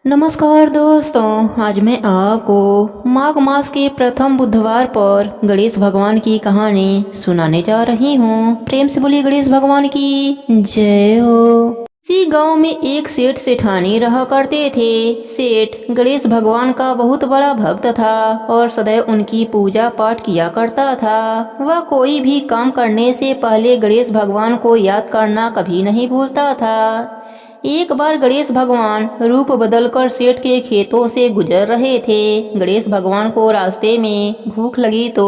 नमस्कार दोस्तों, आज मैं आपको माघ मास के प्रथम बुधवार पर गणेश भगवान की कहानी सुनाने जा रही हूँ। प्रेम से बोलिए गणेश भगवान की जय हो। इसी गांव में एक सेठ सेठानी रहा करते थे। सेठ गणेश भगवान का बहुत बड़ा भक्त था और सदैव उनकी पूजा पाठ किया करता था। वह कोई भी काम करने से पहले गणेश भगवान को याद करना कभी नहीं भूलता था। एक बार गणेश भगवान रूप बदलकर सेठ के खेतों से गुजर रहे थे। गणेश भगवान को रास्ते में भूख लगी तो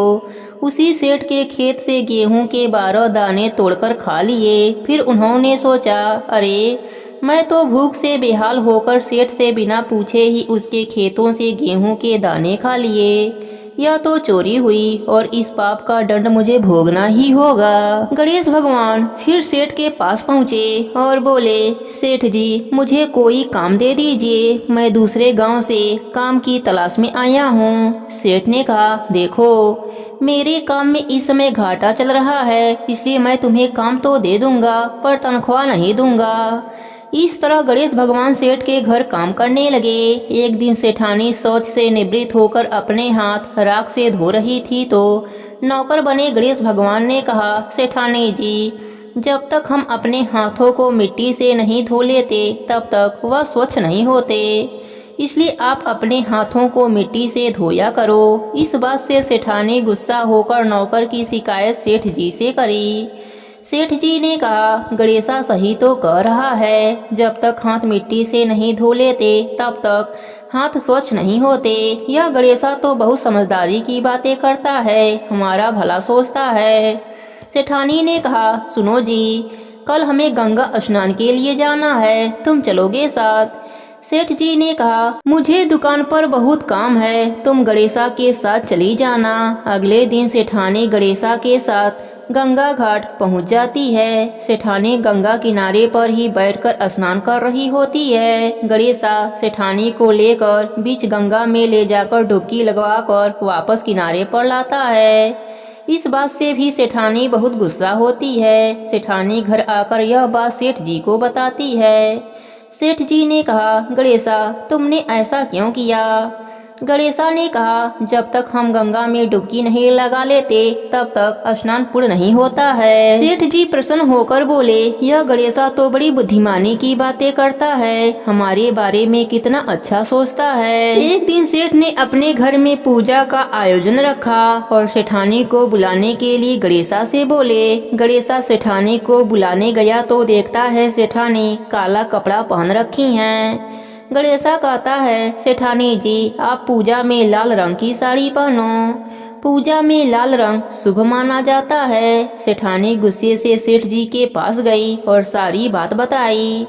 उसी सेठ के खेत से गेहूं के 12 दाने तोड़कर खा लिए। फिर उन्होंने सोचा, अरे मैं तो भूख से बेहाल होकर सेठ से बिना पूछे ही उसके खेतों से गेहूं के दाने खा लिए। यह तो चोरी हुई और इस पाप का दंड मुझे भोगना ही होगा। गणेश भगवान फिर सेठ के पास पहुँचे और बोले, सेठ जी मुझे कोई काम दे दीजिए, मैं दूसरे गांव से काम की तलाश में आया हूँ। सेठ ने कहा, देखो मेरे काम में इस समय घाटा चल रहा है, इसलिए मैं तुम्हें काम तो दे दूंगा पर तनख्वाह नहीं दूंगा। इस तरह गणेश भगवान सेठ के घर काम करने लगे। एक दिन सेठानी शौच से निवृत्त होकर अपने हाथ राख से धो रही थी तो नौकर बने गणेश भगवान ने कहा, सेठानी जी जब तक हम अपने हाथों को मिट्टी से नहीं धो लेते तब तक वह स्वच्छ नहीं होते, इसलिए आप अपने हाथों को मिट्टी से धोया करो। इस बात से सेठानी गुस्सा होकर नौकर की शिकायत सेठ जी से करी। सेठ जी ने कहा, गणेशा सही तो कह रहा है, जब तक हाथ मिट्टी से नहीं धो लेते तब तक हाथ स्वच्छ नहीं होते। यह गणेशा तो बहुत समझदारी की बातें करता है, हमारा भला सोचता है। सेठानी ने कहा, सुनो जी कल हमें गंगा स्नान के लिए जाना है, तुम चलोगे साथ? सेठ जी ने कहा, मुझे दुकान पर बहुत काम है, तुम गणेशा के साथ चली जाना। अगले दिन सेठानी गणेशा के साथ गंगा घाट पहुंच जाती है। सेठानी गंगा किनारे पर ही बैठकर स्नान कर रही होती है। गणेशा सेठानी को लेकर बीच गंगा में ले जाकर डुबकी लगवाकर वापस किनारे पर लाता है। इस बात से भी सेठानी बहुत गुस्सा होती है। सेठानी घर आकर यह बात सेठ जी को बताती है। सेठ जी ने कहा, गणेशा तुमने ऐसा क्यों किया? गणेशा ने कहा, जब तक हम गंगा में डुबकी नहीं लगा लेते तब तक स्नान पूर्ण नहीं होता है। सेठ जी प्रसन्न होकर बोले, यह गणेशा तो बड़ी बुद्धिमानी की बातें करता है, हमारे बारे में कितना अच्छा सोचता है। एक दिन सेठ ने अपने घर में पूजा का आयोजन रखा और सेठानी को बुलाने के लिए गणेशा से बोले। गणेशा सेठानी को बुलाने गया तो देखता है सेठानी काला कपड़ा पहन रखी है। गणेशा कहता है, सेठानी जी आप पूजा में लाल रंग की साड़ी पहनो, पूजा में लाल रंग शुभ माना जाता है। सेठानी गुस्से से सेठ जी के पास गई और सारी बात बताई।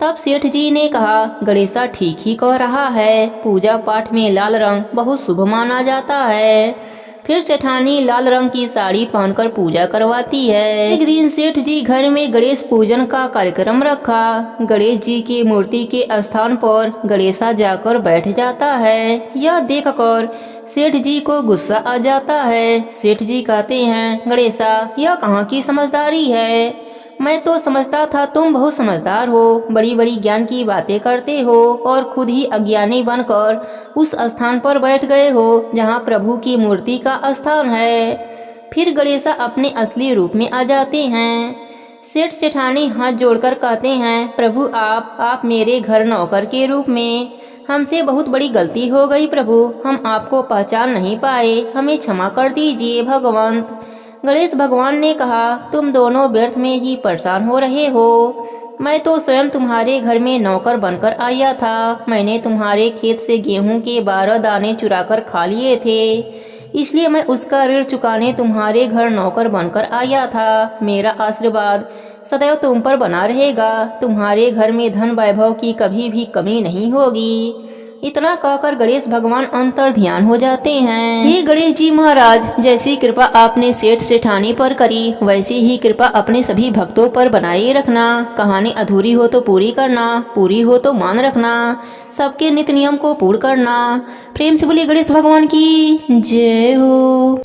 तब सेठ जी ने कहा, गणेशा ठीक ही कह रहा है, पूजा पाठ में लाल रंग बहुत शुभ माना जाता है। फिर सेठानी लाल रंग की साड़ी पहनकर पूजा करवाती है। एक दिन सेठ जी घर में गणेश पूजन का कार्यक्रम रखा। गणेश जी की मूर्ति के स्थान पर गणेशा जाकर बैठ जाता है। यह देखकर सेठ जी को गुस्सा आ जाता है। सेठ जी कहते हैं, गणेशा यह कहाँ की समझदारी है, मैं तो समझता था तुम बहुत समझदार हो, बड़ी बड़ी ज्ञान की बातें करते हो और खुद ही अज्ञानी बनकर उस स्थान पर बैठ गए हो जहाँ प्रभु की मूर्ति का स्थान है। फिर गणेशा अपने असली रूप में आ जाते हैं। सेठ सेठानी हाथ जोड़कर कहते हैं, प्रभु आप मेरे घर नौकर के रूप में, हमसे बहुत बड़ी गलती हो गई प्रभु, हम आपको पहचान नहीं पाए, हमें क्षमा कर दीजिए भगवंत। गणेश भगवान ने कहा, तुम दोनों व्यर्थ में ही परेशान हो रहे हो, मैं तो स्वयं तुम्हारे घर में नौकर बनकर आया था। मैंने तुम्हारे खेत से गेहूं के 12 दाने चुराकर खा लिए थे, इसलिए मैं उसका ऋण चुकाने तुम्हारे घर नौकर बनकर आया था। मेरा आशीर्वाद सदैव तुम पर बना रहेगा, तुम्हारे घर में धन वैभव की कभी भी कमी नहीं होगी। इतना कहकर गणेश भगवान अंतर ध्यान हो जाते हैं। हे गणेश जी महाराज, जैसी कृपा आपने सेठ सेठानी पर करी वैसी ही कृपा अपने सभी भक्तों पर बनाए रखना। कहानी अधूरी हो तो पूरी करना, पूरी हो तो मान रखना, सबके नित्य नियम को पूर्ण करना। प्रेम से बोलिए गणेश भगवान की जय हो।